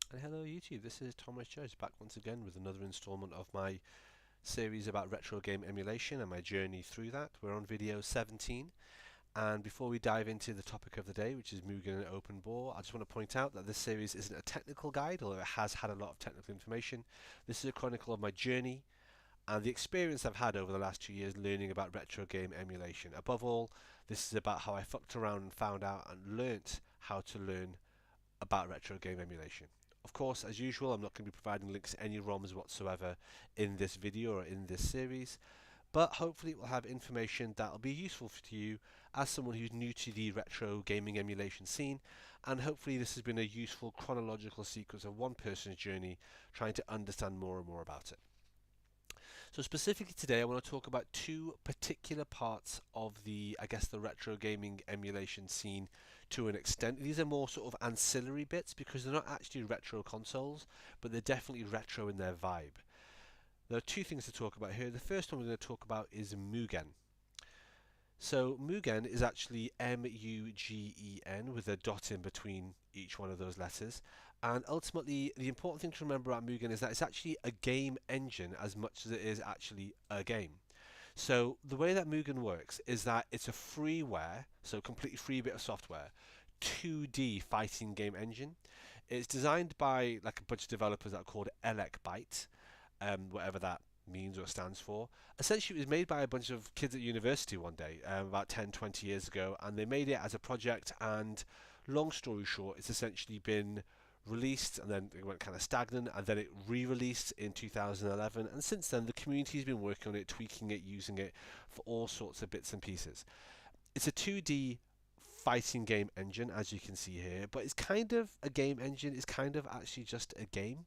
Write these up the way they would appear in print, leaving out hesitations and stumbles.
And hello YouTube, this is Thomas Jones back once again with another installment of my series about retro game emulation and my journey through that. We're on video 17, and before we dive into the topic of the day, which is MUGEN and OpenBOR, I just want to point out that this series isn't a technical guide, although it has had a lot of technical information. This is a chronicle of my journey and the experience I've had over the last 2 years learning about retro game emulation. Above all, this is about how I fucked around and found out and learnt how to learn about retro game emulation. Of course, as usual, I'm not going to be providing links to any ROMs whatsoever in this video or in this series, but hopefully it will have information that will be useful to you as someone who's new to the retro gaming emulation scene, and hopefully this has been a useful chronological sequence of one person's journey trying to understand more and more about it. So specifically today I want to talk about two particular parts of the retro gaming emulation scene to an extent. These are more sort of ancillary bits because they're not actually retro consoles, but they're definitely retro in their vibe. There are two things to talk about here. The first one we're going to talk about is MUGEN. So MUGEN is actually M-U-G-E-N with a dot in between each one of those letters. And ultimately, the important thing to remember about MUGEN is that it's actually a game engine as much as it is actually a game. So the way that MUGEN works is that it's a freeware, so completely free bit of software, 2D fighting game engine. It's designed by like a bunch of developers that are called Elec whatever that means or stands for. Essentially, it was made by a bunch of kids at university one day, about 10, 20 years ago, and they made it as a project. And long story short, it's essentially been released and then it went kind of stagnant and then it re-released in 2011, and since then the community's been working on it, tweaking it, using it for all sorts of bits and pieces. It's a 2D fighting game engine, as you can see here, but it's kind of a game engine. It's kind of actually just a game.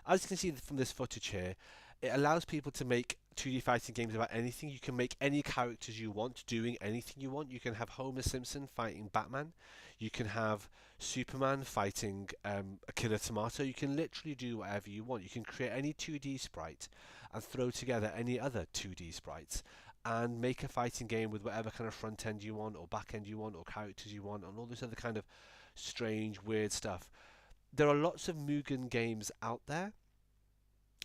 As you can see from this footage here, it allows people to make 2D fighting games about anything. You can make any characters you want doing anything you want. You can have Homer Simpson fighting Batman. You can have Superman fighting a killer tomato. You can literally do whatever you want. You can create any 2D sprite and throw together any other 2D sprites and make a fighting game with whatever kind of front end you want or back end you want or characters you want and all this other kind of strange, weird stuff. There are lots of Mugen games out there.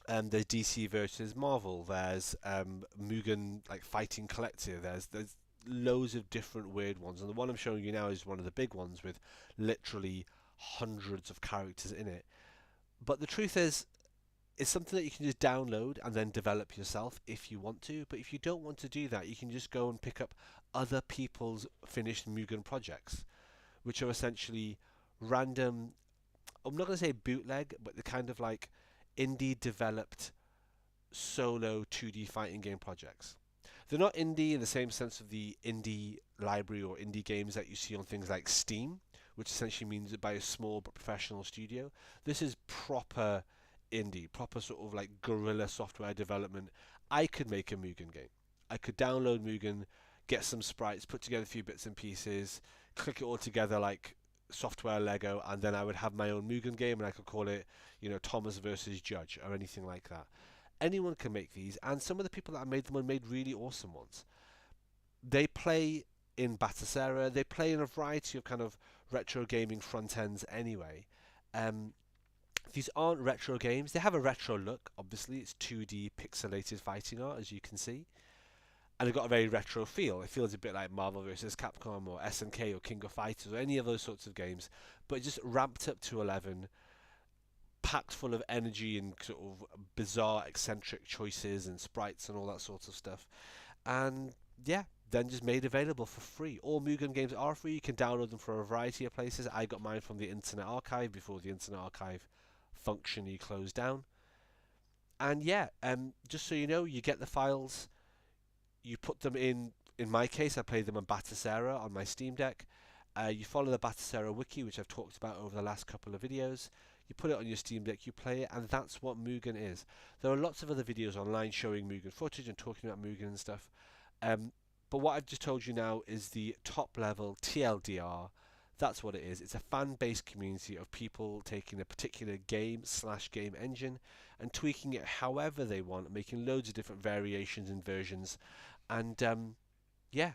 There's DC versus Marvel. There's Mugen like Fighting Collective. There's loads of different weird ones, and the one I'm showing you now is one of the big ones with literally hundreds of characters in it. But the truth is, it's something that you can just download and then develop yourself if you want to. But if you don't want to do that, you can just go and pick up other people's finished Mugen projects, which are essentially random. I'm not going to say bootleg, but the kind of like indie developed solo 2D fighting game projects. They're not indie in the same sense of the indie library or indie games that you see on things like Steam, which essentially means by a small but professional studio. This is proper indie, proper sort of like guerrilla software development. I could make a Mugen game. I could download Mugen, get some sprites, put together a few bits and pieces, click it all together like software Lego, and then I would have my own Mugen game, and I could call it, Thomas versus Judge or anything like that. Anyone can make these, and some of the people that made them made really awesome ones. They play in Batacera, they play in a variety of kind of retro gaming front ends anyway. Um, these aren't retro games. They have a retro look, obviously. It's 2D pixelated fighting art, as you can see. And they've got a very retro feel. It feels a bit like Marvel vs. Capcom or SNK or King of Fighters or any of those sorts of games, but just ramped up to 11, packed full of energy and sort of bizarre, eccentric choices and sprites and all that sort of stuff. And yeah, then just made available for free. All Mugen games are free. You can download them from a variety of places. I got mine from the Internet Archive before the Internet Archive functionally closed down. And yeah, just so you know, you get the files, you put them in. In my case, I played them on Batacera on my Steam Deck. You follow the Batacera wiki, which I've talked about over the last couple of videos. You put it on your Steam Deck, you play it, and that's what Mugen is. There are lots of other videos online showing Mugen footage and talking about Mugen and stuff. But what I've just told you now is the top level TLDR. That's what it is. It's a fan-based community of people taking a particular game slash game engine and tweaking it however they want, making loads of different variations and versions. And yeah,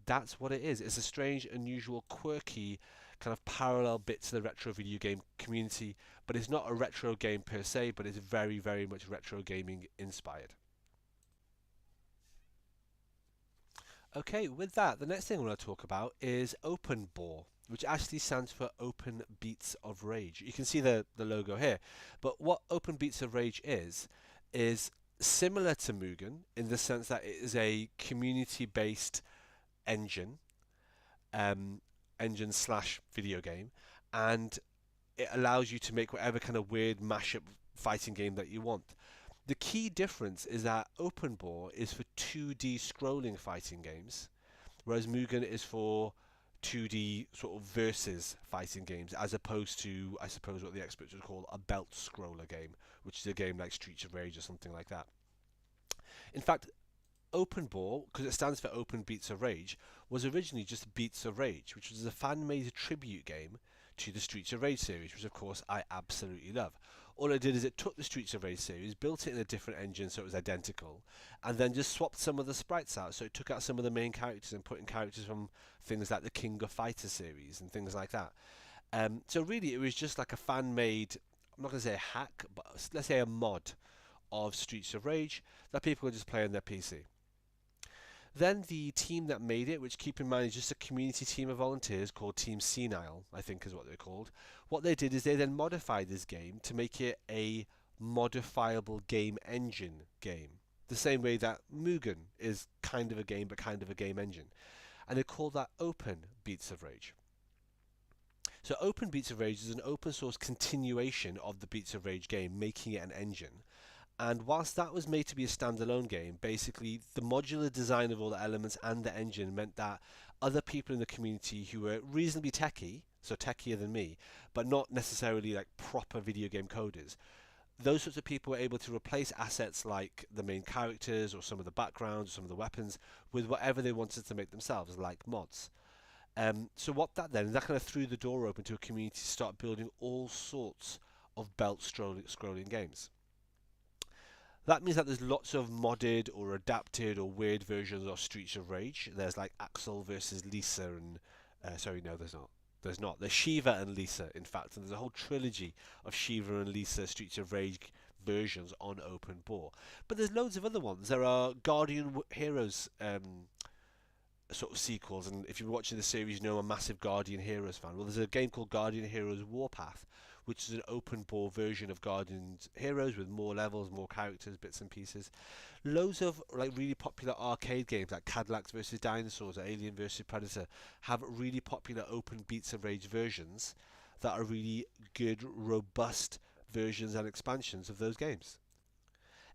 that's what it is. It's a strange, unusual, quirky kind of parallel bit to the retro video game community, but it's not a retro game per se, but it's very, very much retro gaming inspired. Okay, with that, the next thing I want to talk about is OpenBOR, which actually stands for Open Beats of Rage. You can see the logo here, but what Open Beats of Rage is similar to MUGEN in the sense that it is a community-based engine, engine slash video game, and it allows you to make whatever kind of weird mashup fighting game that you want. The key difference is that OpenBOR is for 2D scrolling fighting games, whereas MUGEN is for 2D sort of versus fighting games, as opposed to, I suppose, what the experts would call a belt scroller game, which is a game like Streets of Rage or something like that. In fact, OpenBOR, because it stands for Open Beats of Rage, was originally just Beats of Rage, which was a fan-made tribute game to the Streets of Rage series, which of course I absolutely love. All it did is it took the Streets of Rage series, built it in a different engine so it was identical, and then just swapped some of the sprites out. So it took out some of the main characters and put in characters from things like the King of Fighters series and things like that. So really it was just like a fan-made, I'm not going to say a hack, but let's say a mod of Streets of Rage that people could just play on their PC. Then the team that made it, which keep in mind is just a community team of volunteers called Team Senile, I think is what they're called. What they did is they then modified this game to make it a modifiable game engine game. The same way that MUGEN is kind of a game but kind of a game engine. And they call that Open Beats of Rage. So Open Beats of Rage is an open source continuation of the Beats of Rage game, making it an engine. And whilst that was made to be a standalone game, basically the modular design of all the elements and the engine meant that other people in the community who were reasonably techie, so techier than me, but not necessarily like proper video game coders, those sorts of people were able to replace assets like the main characters or some of the backgrounds or some of the weapons with whatever they wanted to make themselves, like mods. So what that then, that kind of threw the door open to a community to start building all sorts of belt scrolling games. That means that there's lots of modded or adapted or weird versions of Streets of Rage. There's like Axel versus Lisa and... sorry, no, there's not. There's not. There's Shiva and Lisa, in fact. And there's a whole trilogy of Shiva and Lisa Streets of Rage versions on OpenBOR. But there's loads of other ones. There are Guardian Heroes sort of sequels. And if you're watching the series, you know I'm a massive Guardian Heroes fan. Well, there's a game called Guardian Heroes Warpath, which is an OpenBOR version of Guardian Heroes with more levels, more characters, bits and pieces. Loads of like really popular arcade games like Cadillacs versus Dinosaurs or Alien versus Predator have really popular Open Beats of Rage versions that are really good, robust versions and expansions of those games.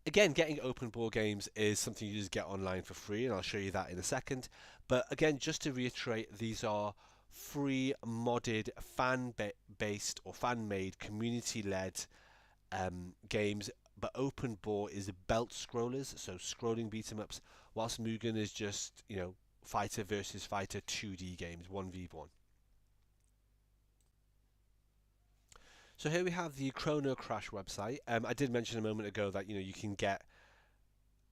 Again, getting OpenBOR games is something you just get online for free, and I'll show you that in a second. But again, just to reiterate, these are free, modded, fan-based or fan-made, community-led games. But OpenBOR is belt scrollers, so scrolling beat-em-ups, whilst MUGEN is just, you know, fighter versus fighter 2D games, 1v1. So here we have the Chrono Crash website. I did mention a moment ago that, you know, you can get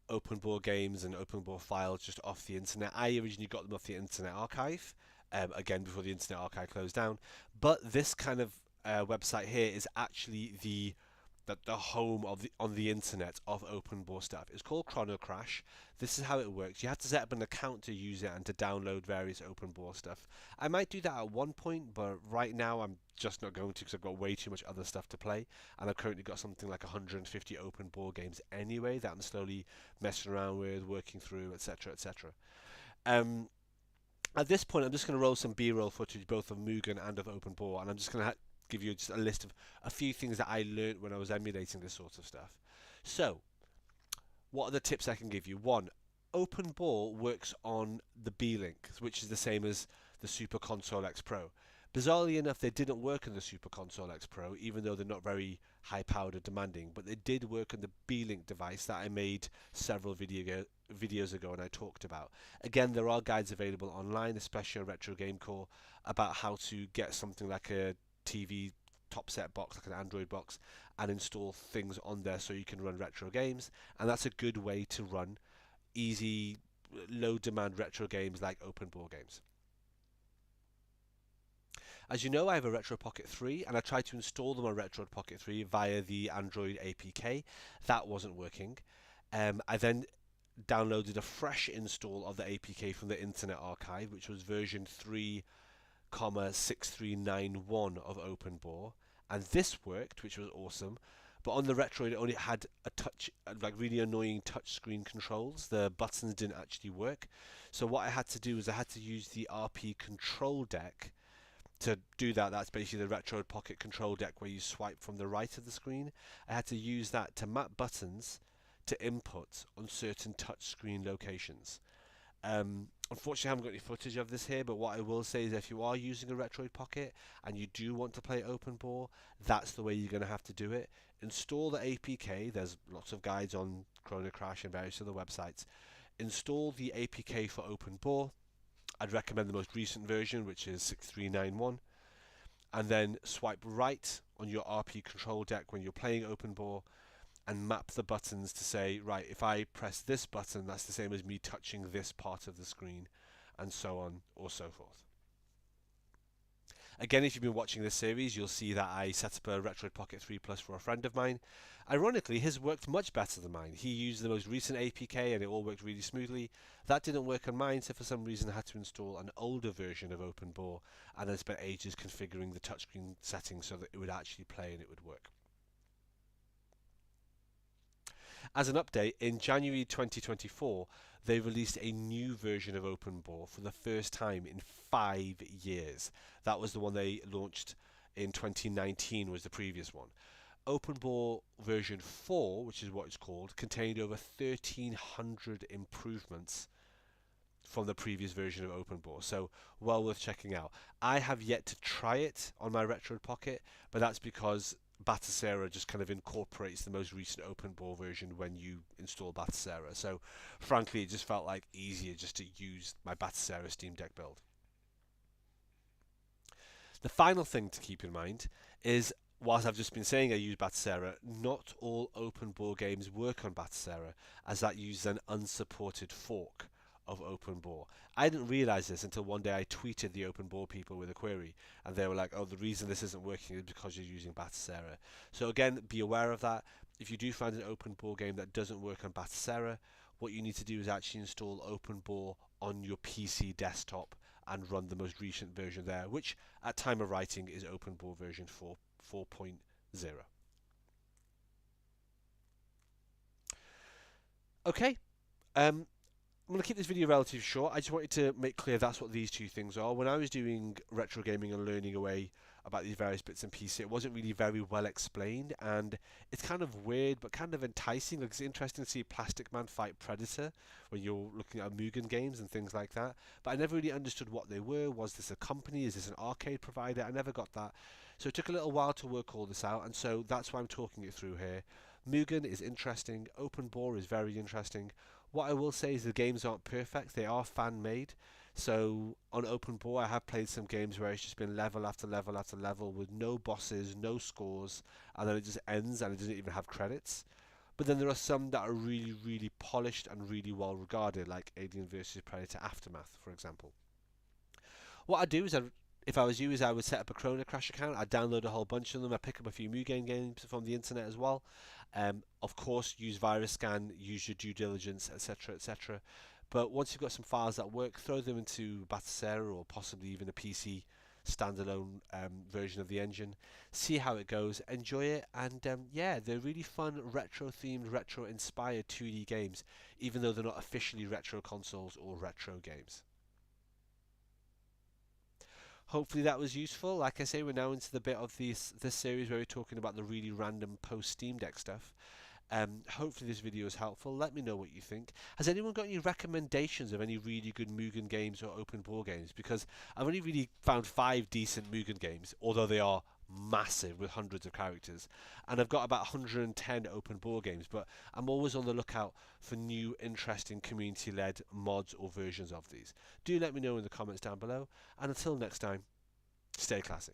OpenBOR games and OpenBOR files just off the internet. I originally got them off the Internet Archive, again before the Internet Archive closed down. But this kind of website here is actually the home of on the internet of OpenBOR stuff. It's called Chrono Crash. This is how it works. You have to set up an account to use it and to download various OpenBOR stuff. I might do that at one point, but right now I'm just not going to because I've got way too much other stuff to play, and I've currently got something like 150 OpenBOR games anyway that I'm slowly messing around with, working through, etc, etc. At this point, I'm just going to roll some B-roll footage, both of MUGEN and of OpenBOR, and I'm just going to give you just a list of a few things that I learned when I was emulating this sort of stuff. So, what are the tips I can give you? One, OpenBOR works on the B-Link, which is the same as the Super Console X Pro. Bizarrely enough, they didn't work on the Super Console X Pro, even though they're not very high-powered or demanding, but they did work on the B-Link device that I made several videos ago and I talked about. Again, there are guides available online, especially on Retro Game Core, about how to get something like a TV top set box, like an Android box, and install things on there so you can run retro games. And that's a good way to run easy, low demand retro games like OpenBOR games. As you know, I have a Retro Pocket 3 and I tried to install them on Retro Pocket 3 via the Android APK. That wasn't working. I then downloaded a fresh install of the APK from the Internet Archive, which was version 3,6391 of OpenBOR, and this worked, which was awesome. But on the Retro, it only had a like really annoying touch screen controls. The buttons didn't actually work. So what I had to do is I had to use the RP control deck to do that. That's basically the Retro Pocket control deck where you swipe from the right of the screen. I had to use that to map buttons to input on certain touchscreen locations. Unfortunately, I haven't got any footage of this here, but what I will say is if you are using a Retro Pocket and you do want to play OpenBOR, that's the way you're going to have to do it. Install the APK. There's lots of guides on Chrono Crash and various other websites. Install the APK for OpenBOR. I'd recommend the most recent version, which is 6391, and then swipe right on your RP control deck when you're playing OpenBOR and map the buttons to say, right, if I press this button, that's the same as me touching this part of the screen, and so on or so forth. Again, if you've been watching this series, you'll see that I set up a Retro Pocket 3 Plus for a friend of mine. Ironically, his worked much better than mine. He used the most recent APK and it all worked really smoothly. That didn't work on mine, so for some reason I had to install an older version of OpenBOR and then spent ages configuring the touchscreen settings so that it would actually play and it would work. As an update, in January 2024, they released a new version of OpenBOR for the first time in 5 years. That was the one they launched in 2019, was the previous one. OpenBOR version 4, which is what it's called, contained over 1,300 improvements from the previous version of OpenBOR, so well worth checking out. I have yet to try it on my Retro Pocket, but that's because Batocera just kind of incorporates the most recent OpenBOR version when you install Batocera. So frankly, it just felt like easier just to use my Batocera Steam Deck build. The final thing to keep in mind is, whilst I've just been saying I use Batocera, not all OpenBOR games work on Batocera, as that uses an unsupported fork of OpenBOR. I didn't realize this until one day I tweeted the OpenBOR people with a query, and they were like, oh, the reason this isn't working is because you're using Batocera. So again, be aware of that. If you do find an OpenBOR game that doesn't work on Batocera, what you need to do is actually install OpenBOR on your PC desktop and run the most recent version there, which at time of writing is OpenBOR version 4.0. Okay. I'm going to keep this video relatively short. I just wanted to make clear that's what these two things are. When I was doing retro gaming and learning away about these various bits and pieces, it wasn't really very well explained, and it's kind of weird but kind of enticing. Like, it's interesting to see Plastic Man fight Predator when you're looking at MUGEN games and things like that, but I never really understood what they were. Was this a company? Is this an arcade provider? I never got that. So it took a little while to work all this out, and so that's why I'm talking it through here. MUGEN is interesting. OpenBOR is very interesting. What I will say is the games aren't perfect. They are fan-made. So on OpenBOR, I have played some games where it's just been level after level after level with no bosses, no scores, and then it just ends and it doesn't even have credits. But then there are some that are really, really polished and really well regarded, like Alien vs Predator Aftermath, for example. What I do is, if I was you, is I would set up a Chrono Crash account. I'd download a whole bunch of them. I'd pick up a few MUGEN games from the internet as well. Of course, use virus scan, use your due diligence, etc., etc. But once you've got some files that work, throw them into Batocera or possibly even a PC standalone version of the engine. See how it goes, enjoy it, and yeah, they're really fun, retro-themed, retro-inspired 2D games, even though they're not officially retro consoles or retro games. Hopefully that was useful. Like I say, we're now into the bit of this series where we're talking about the really random post Steam Deck stuff. Hopefully this video is helpful. Let me know what you think. Has anyone got any recommendations of any really good MUGEN games or OpenBOR games? Because I've only really found 5 decent MUGEN games, although they are massive with hundreds of characters, and I've got about 110 OpenBOR games, but I'm always on the lookout for new interesting community-led mods or versions of these. Do let me know in the comments down below, and until next time, stay classy.